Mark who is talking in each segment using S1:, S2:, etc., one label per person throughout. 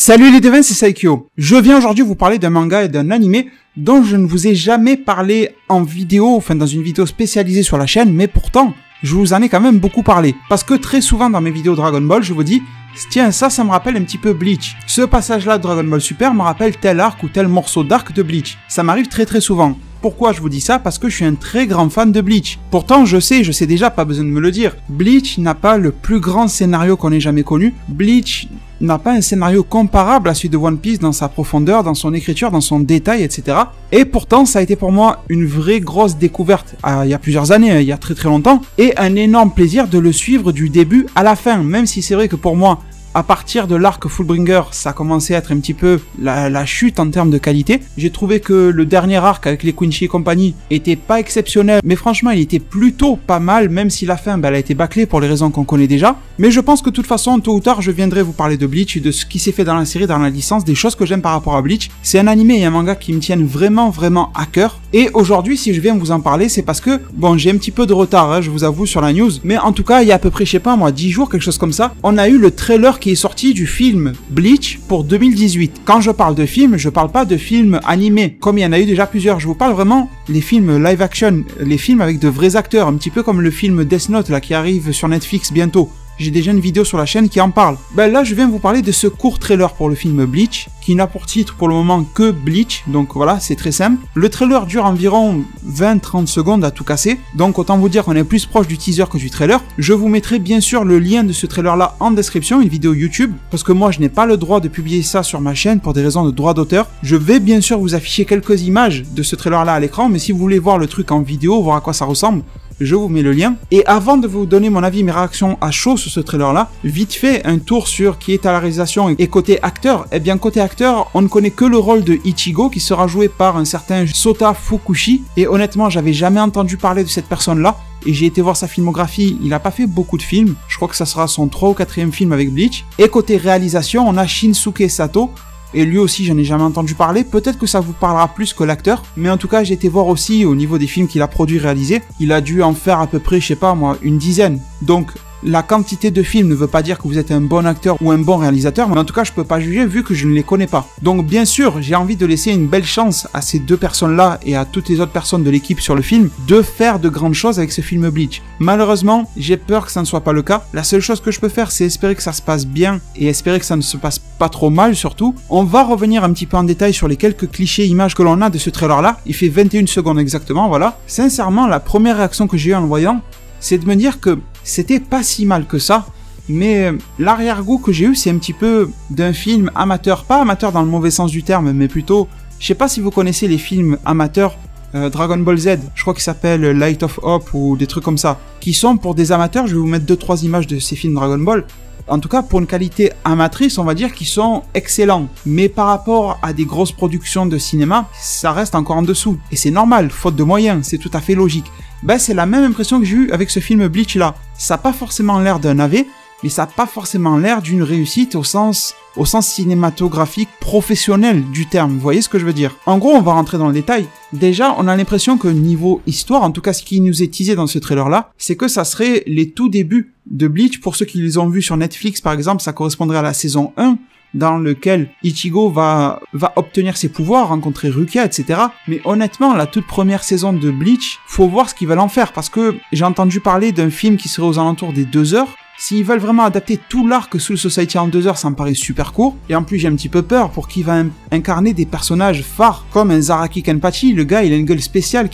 S1: Salut les devins, c'est Saikyo. Je viens aujourd'hui vous parler d'un manga et d'un animé dont je ne vous ai jamais parlé en vidéo, enfin dans une vidéo spécialisée sur la chaîne, mais pourtant, je vous en ai quand même beaucoup parlé. Parce que très souvent dans mes vidéos Dragon Ball, je vous dis, tiens, ça me rappelle un petit peu Bleach. Ce passage-là de Dragon Ball Super me rappelle tel arc ou tel morceau d'arc de Bleach. Ça m'arrive très souvent. Pourquoi je vous dis ça? Parce que je suis un très grand fan de Bleach. Pourtant, je sais déjà, pas besoin de me le dire. Bleach n'a pas le plus grand scénario qu'on ait jamais connu. Bleach n'a pas un scénario comparable à celui de One Piece dans sa profondeur, dans son écriture, dans son détail, etc. Et pourtant, ça a été pour moi une vraie grosse découverte il y a plusieurs années, il y a très longtemps, et un énorme plaisir de le suivre du début à la fin, même si c'est vrai que pour moi, à partir de l'arc Fullbringer, ça a commencé à être un petit peu la chute en termes de qualité. J'ai trouvé que le dernier arc avec les Quincy et compagnie était pas exceptionnel, mais franchement il était plutôt pas mal, même si la fin elle a été bâclée pour les raisons qu'on connaît déjà. Mais je pense que de toute façon, tôt ou tard, je viendrai vous parler de Bleach, de ce qui s'est fait dans la série, dans la licence, des choses que j'aime par rapport à Bleach. C'est un animé et un manga qui me tiennent vraiment à cœur. Et aujourd'hui, si je viens vous en parler, c'est parce que, bon, j'ai un petit peu de retard, je vous avoue, sur la news, mais en tout cas, il y a à peu près, je sais pas moi, 10 jours, quelque chose comme ça, on a eu le trailer qui est sorti du film Bleach pour 2018. Quand je parle de film, je parle pas de film animé, comme il y en a eu déjà plusieurs. Je vous parle vraiment les films live action, les films avec de vrais acteurs, un petit peu comme le film Death Note là qui arrive sur Netflix bientôt. J'ai déjà une vidéo sur la chaîne qui en parle. Ben là, je viens vous parler de ce court trailer pour le film Bleach, qui n'a pour titre pour le moment que Bleach, donc voilà, c'est très simple. Le trailer dure environ 20-30 secondes à tout casser, donc autant vous dire qu'on est plus proche du teaser que du trailer. Je vous mettrai bien sûr le lien de ce trailer là en description, une vidéo YouTube, parce que moi je n'ai pas le droit de publier ça sur ma chaîne pour des raisons de droit d'auteur. Je vais bien sûr vous afficher quelques images de ce trailer là à l'écran, mais si vous voulez voir le truc en vidéo, voir à quoi ça ressemble, je vous mets le lien. Et avant de vous donner mon avis, mes réactions à chaud sur ce trailer-là, vite fait, un tour sur qui est à la réalisation et côté acteur. Eh bien, côté acteur, on ne connaît que le rôle de Ichigo, qui sera joué par un certain Sota Fukushi. Et honnêtement, j'avais jamais entendu parler de cette personne-là. Et j'ai été voir sa filmographie, il a pas fait beaucoup de films. Je crois que ça sera son 3 ou 4e film avec Bleach. Et côté réalisation, on a Shinsuke Sato. Et lui aussi, j'en ai jamais entendu parler. Peut-être que ça vous parlera plus que l'acteur. Mais en tout cas, j'ai été voir aussi au niveau des films qu'il a produits, réalisés. Il a dû en faire à peu près, je sais pas moi, une dizaine. Donc, la quantité de films ne veut pas dire que vous êtes un bon acteur ou un bon réalisateur, mais en tout cas, je peux pas juger vu que je ne les connais pas. Donc, bien sûr, j'ai envie de laisser une belle chance à ces deux personnes-là et à toutes les autres personnes de l'équipe sur le film de faire de grandes choses avec ce film Bleach. Malheureusement, j'ai peur que ça ne soit pas le cas. La seule chose que je peux faire, c'est espérer que ça se passe bien et espérer que ça ne se passe pas trop mal surtout. On va revenir un petit peu en détail sur les quelques clichés images que l'on a de ce trailer-là. Il fait 21 secondes exactement, voilà. Sincèrement, la première réaction que j'ai eue en le voyant, c'est de me dire que c'était pas si mal que ça, mais l'arrière-goût que j'ai eu, c'est un petit peu d'un film amateur, pas amateur dans le mauvais sens du terme, mais plutôt, je sais pas si vous connaissez les films amateurs, Dragon Ball Z, je crois qu'il s'appelle Light of Hope ou des trucs comme ça, qui sont pour des amateurs. Je vais vous mettre 2-3 images de ces films Dragon Ball. En tout cas, pour une qualité amatrice, on va dire qu'ils sont excellents. Mais par rapport à des grosses productions de cinéma, ça reste encore en dessous. Et c'est normal, faute de moyens, c'est tout à fait logique. Ben, c'est la même impression que j'ai eue avec ce film Bleach là. Ça n'a pas forcément l'air d'un navet, mais ça n'a pas forcément l'air d'une réussite au sens cinématographique professionnel du terme. Vous voyez ce que je veux dire? En gros, on va rentrer dans le détail. Déjà, on a l'impression que niveau histoire, en tout cas ce qui nous est teasé dans ce trailer-là, c'est que ça serait les tout débuts de Bleach. Pour ceux qui les ont vus sur Netflix, par exemple, ça correspondrait à la saison 1, dans lequel Ichigo va obtenir ses pouvoirs, rencontrer Rukia, etc. Mais honnêtement, la toute première saison de Bleach, faut voir ce qu'ils veulent en faire, parce que j'ai entendu parler d'un film qui serait aux alentours des 2 heures. S'ils veulent vraiment adapter tout l'arc Soul Society en 2 heures, ça me paraît super court. Et en plus, j'ai un petit peu peur pour qu'il va incarner des personnages phares, comme un Zaraki Kenpachi. Le gars, il a une gueule spéciale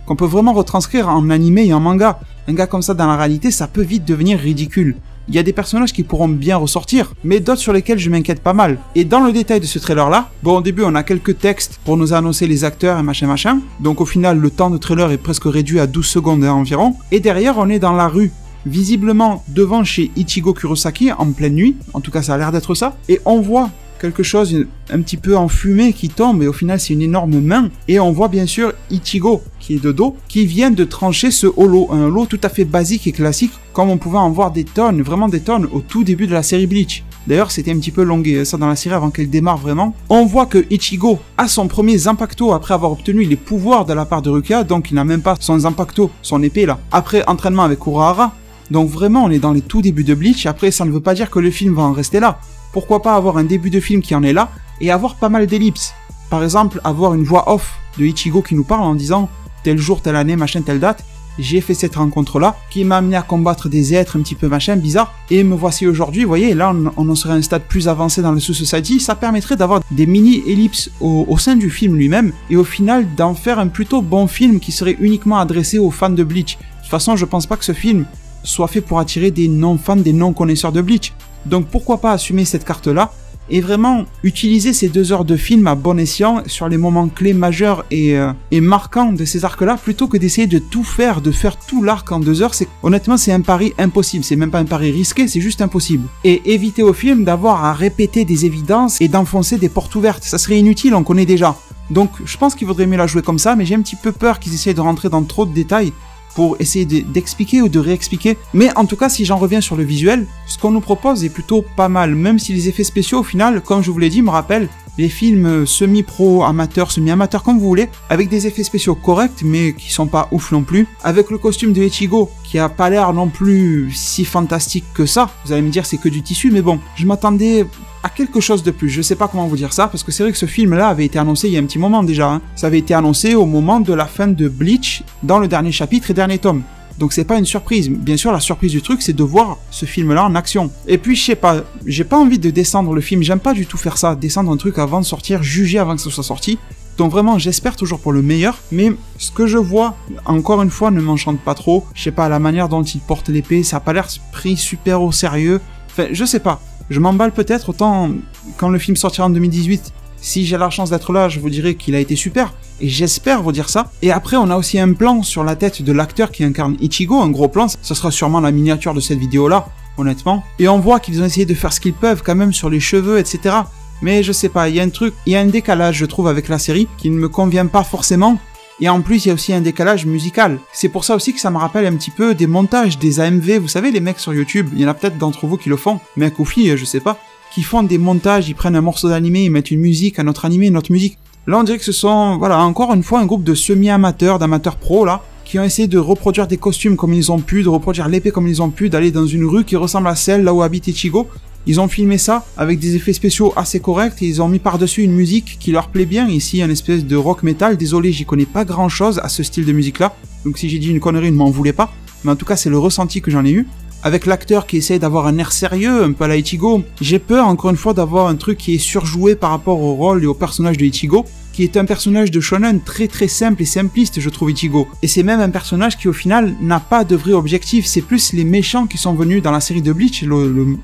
S1: qu'on peut vraiment retranscrire en animé et en manga. Un gars comme ça, dans la réalité, ça peut vite devenir ridicule. Il y a des personnages qui pourront bien ressortir, mais d'autres sur lesquels je m'inquiète pas mal. Et dans le détail de ce trailer-là, bon, au début, on a quelques textes pour nous annoncer les acteurs et machin. Donc au final, le temps de trailer est presque réduit à 12 secondes environ. Et derrière, on est dans la rue, visiblement devant chez Ichigo Kurosaki, en pleine nuit. En tout cas, ça a l'air d'être ça. Et on voit quelque chose un petit peu en fumée qui tombe, et au final c'est une énorme main, et on voit bien sûr Ichigo qui est de dos, qui vient de trancher ce holo, un holo tout à fait basique et classique, comme on pouvait en voir des tonnes, vraiment des tonnes, au tout début de la série Bleach. D'ailleurs, c'était un petit peu longué, ça dans la série avant qu'elle démarre vraiment. On voit que Ichigo a son premier Zanpakuto après avoir obtenu les pouvoirs de la part de Rukia, donc il n'a même pas son Zanpakuto, son épée là, après entraînement avec Urahara. Donc vraiment, on est dans les tout débuts de Bleach. Après, ça ne veut pas dire que le film va en rester là. pourquoi pas avoir un début de film qui en est là, et avoir pas mal d'ellipses. Par exemple, avoir une voix off de Ichigo qui nous parle en disant « tel jour, telle année, machin, telle date », j'ai fait cette rencontre-là, qui m'a amené à combattre des êtres un petit peu machin, bizarre, et me voici aujourd'hui, vous voyez, là on en serait à un stade plus avancé dans le Soul Society, ça permettrait d'avoir des mini-ellipses au sein du film lui-même, et au final d'en faire un plutôt bon film qui serait uniquement adressé aux fans de Bleach. De toute façon, je pense pas que ce film soit fait pour attirer des non-fans, des non-connaisseurs de Bleach. Donc pourquoi pas assumer cette carte-là, et vraiment utiliser ces 2 heures de film à bon escient sur les moments clés majeurs et marquants de ces arcs-là, plutôt que d'essayer de tout faire, de faire tout l'arc en 2 heures. Honnêtement, c'est un pari impossible, c'est même pas un pari risqué, c'est juste impossible. Et éviter au film d'avoir à répéter des évidences et d'enfoncer des portes ouvertes, ça serait inutile, on connaît déjà. Donc je pense qu'il vaudrait mieux la jouer comme ça, mais j'ai un petit peu peur qu'ils essayent de rentrer dans trop de détails pour essayer d'expliquer ou de réexpliquer. Mais en tout cas, si j'en reviens sur le visuel, ce qu'on nous propose est plutôt pas mal, même si les effets spéciaux, au final, comme je vous l'ai dit, me rappellent les films semi-pro, amateurs, semi-amateurs, comme vous voulez, avec des effets spéciaux corrects, mais qui sont pas ouf non plus, avec le costume de Ichigo, qui a pas l'air non plus si fantastique que ça. Vous allez me dire, c'est que du tissu, mais bon, je m'attendais à quelque chose de plus. Je sais pas comment vous dire ça, parce que c'est vrai que ce film-là avait été annoncé il y a un petit moment déjà, hein. Ça avait été annoncé au moment de la fin de Bleach, dans le dernier chapitre et dernier tome. Donc c'est pas une surprise. Bien sûr, la surprise du truc, c'est de voir ce film-là en action. Et puis, je sais pas, j'ai pas envie de descendre le film, j'aime pas du tout faire ça, descendre un truc avant de sortir, juger avant que ce soit sorti. Donc vraiment, j'espère toujours pour le meilleur, mais ce que je vois, encore une fois, ne m'enchante pas trop. Je sais pas, la manière dont il porte l'épée, ça a pas l'air pris super au sérieux. Enfin, je sais pas. Je m'emballe peut-être, autant quand le film sortira en 2018, si j'ai la chance d'être là, je vous dirai qu'il a été super, et j'espère vous dire ça. Et après, on a aussi un plan sur la tête de l'acteur qui incarne Ichigo, un gros plan, ce sera sûrement la miniature de cette vidéo-là, honnêtement. Et on voit qu'ils ont essayé de faire ce qu'ils peuvent quand même sur les cheveux, etc. Mais je sais pas, il y a un truc, il y a un décalage, je trouve, avec la série, qui ne me convient pas forcément. Et en plus, il y a aussi un décalage musical. C'est pour ça aussi que ça me rappelle un petit peu des montages, des AMV. Vous savez, les mecs sur YouTube, il y en a peut-être d'entre vous qui le font, mecs ou filles, je sais pas, qui font des montages, ils prennent un morceau d'animé, ils mettent une musique, un autre animé, une autre musique. Là, on dirait que ce sont, voilà, encore une fois, un groupe de semi-amateurs, d'amateurs pros, là, qui ont essayé de reproduire des costumes comme ils ont pu, de reproduire l'épée comme ils ont pu, d'aller dans une rue qui ressemble à celle là où habite Ichigo. Ils ont filmé ça avec des effets spéciaux assez corrects et ils ont mis par-dessus une musique qui leur plaît bien. Ici, une espèce de rock metal. Désolé, j'y connais pas grand-chose à ce style de musique-là. Donc si j'ai dit une connerie, ne m'en voulez pas. Mais en tout cas, c'est le ressenti que j'en ai eu. Avec l'acteur qui essaye d'avoir un air sérieux, un peu à la Ichigo, j'ai peur encore une fois d'avoir un truc qui est surjoué par rapport au rôle et au personnage de Ichigo, qui est un personnage de shonen très très simple et simpliste, je trouve, Ichigo. Et c'est même un personnage qui au final n'a pas de vrai objectif, c'est plus les méchants qui sont venus dans la série de Bleach,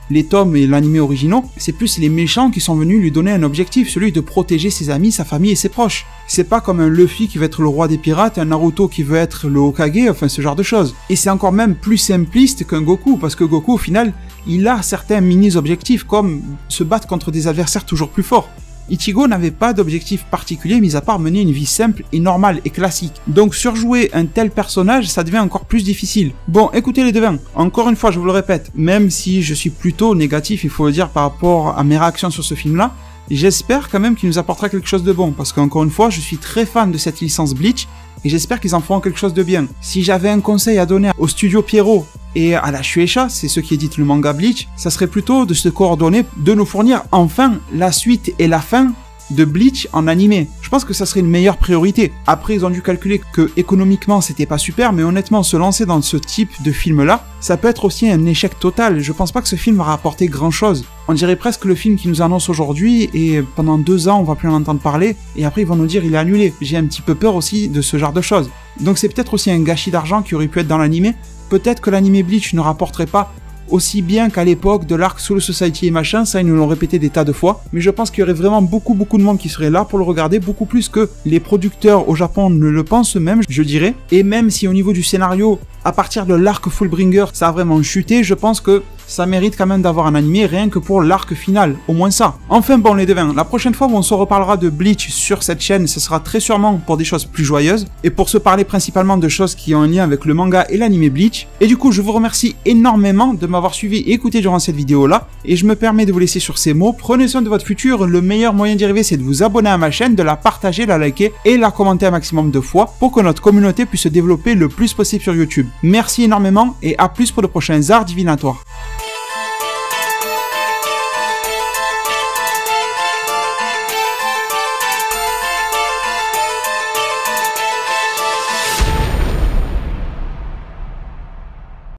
S1: les tomes et l'anime originaux, c'est plus les méchants qui sont venus lui donner un objectif, celui de protéger ses amis, sa famille et ses proches. C'est pas comme un Luffy qui veut être le roi des pirates, un Naruto qui veut être le Hokage, enfin ce genre de choses. Et c'est encore même plus simpliste qu'un Goku, parce que Goku au final, il a certains mini-objectifs comme se battre contre des adversaires toujours plus forts. Ichigo n'avait pas d'objectif particulier mis à part mener une vie simple et normale et classique. Donc surjouer un tel personnage, ça devient encore plus difficile. Bon, écoutez les devins, encore une fois je vous le répète, même si je suis plutôt négatif, il faut le dire par rapport à mes réactions sur ce film-là, j'espère quand même qu'il nous apportera quelque chose de bon, parce qu'encore une fois, je suis très fan de cette licence Bleach, et j'espère qu'ils en feront quelque chose de bien. Si j'avais un conseil à donner au studio Pierrot et à la Shueisha, c'est ceux qui éditent le manga Bleach, ça serait plutôt de se coordonner, de nous fournir enfin la suite et la fin de Bleach en animé. Je pense que ça serait une meilleure priorité. Après, ils ont dû calculer que économiquement c'était pas super, mais honnêtement, se lancer dans ce type de film-là, ça peut être aussi un échec total. Je pense pas que ce film va rapporter grand-chose. On dirait presque le film qui nous annonce aujourd'hui, et pendant 2 ans, on va plus en entendre parler, et après ils vont nous dire il est annulé. J'ai un petit peu peur aussi de ce genre de choses. Donc c'est peut-être aussi un gâchis d'argent qui aurait pu être dans l'animé. Peut-être que l'animé Bleach ne rapporterait pas aussi bien qu'à l'époque de l'arc Soul Society et machin, ça ils nous l'ont répété des tas de fois, mais je pense qu'il y aurait vraiment beaucoup de monde qui serait là pour le regarder, beaucoup plus que les producteurs au Japon ne le pensent même, je dirais. Et même si au niveau du scénario, à partir de l'arc Fullbringer, ça a vraiment chuté, je pense que ça mérite quand même d'avoir un animé rien que pour l'arc final, au moins ça. Enfin bon les devins, la prochaine fois où on se reparlera de Bleach sur cette chaîne, ce sera très sûrement pour des choses plus joyeuses, et pour se parler principalement de choses qui ont un lien avec le manga et l'animé Bleach. Et du coup je vous remercie énormément de m'avoir suivi et écouté durant cette vidéo là, et je me permets de vous laisser sur ces mots. Prenez soin de votre futur, le meilleur moyen d'y arriver c'est de vous abonner à ma chaîne, de la partager, la liker et la commenter un maximum de fois pour que notre communauté puisse se développer le plus possible sur YouTube. Merci énormément et à plus pour de prochains arts divinatoires.